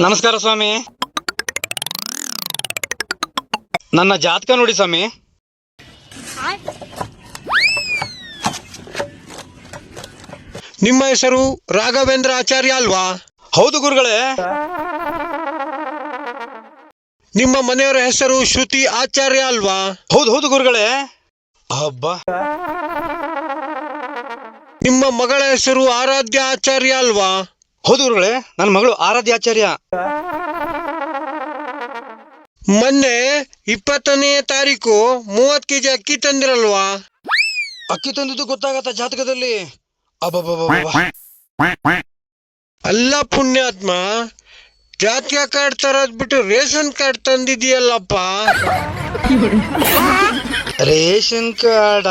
ನಮಸ್ಕಾರ ಸ್ವಾಮಿ. ನನ್ನ ಜಾತಕ ನೋಡಿ ಸ್ವಾಮಿ. ನಿಮ್ಮ ಹೆಸರು ರಾಘವೇಂದ್ರ ಆಚಾರ್ಯ ಅಲ್ವಾ? ಹೌದು ಗುರುಗಳೇ. ನಿಮ್ಮ ಮನೆಯವರ ಹೆಸರು ಶ್ರುತಿ ಆಚಾರ್ಯ ಅಲ್ವಾ? ಹೌದು ಹೌದು ಗುರುಗಳೇ. ಹಬ್ಬ. ನಿಮ್ಮ ಮಗಳ ಹೆಸರು ಆರಾಧ್ಯ ಆಚಾರ್ಯ ಅಲ್ವಾ? ಹೌದು ಗುರುಗಳೇ, ನನ್ನ ಮಗಳು ಆರಾಧ್ಯ ಆಚಾರ್ಯ. ಮೊನ್ನೆ 20ನೇ ತಾರೀಕು 30 ಕೆಜಿ ಅಕ್ಕಿ ತಂದಿರಲ್ವಾ? ಅಕ್ಕಿ ತಂದಿದ್ದು ಗೊತ್ತಾಗತ್ತ ಜಾತಕದಲ್ಲಿ? ಅಬ್ಬಬ್ಬ. ಅಲ್ಲ ಪುಣ್ಯಾತ್ಮ, ಜಾತಿಯ ಕಾರ್ಡ್ ತರೋದ್ ಬಿಟ್ಟು ರೇಷನ್ ಕಾರ್ಡ್ ತಂದಿದೀಯಲ್ಲಪ್ಪ. Ration card?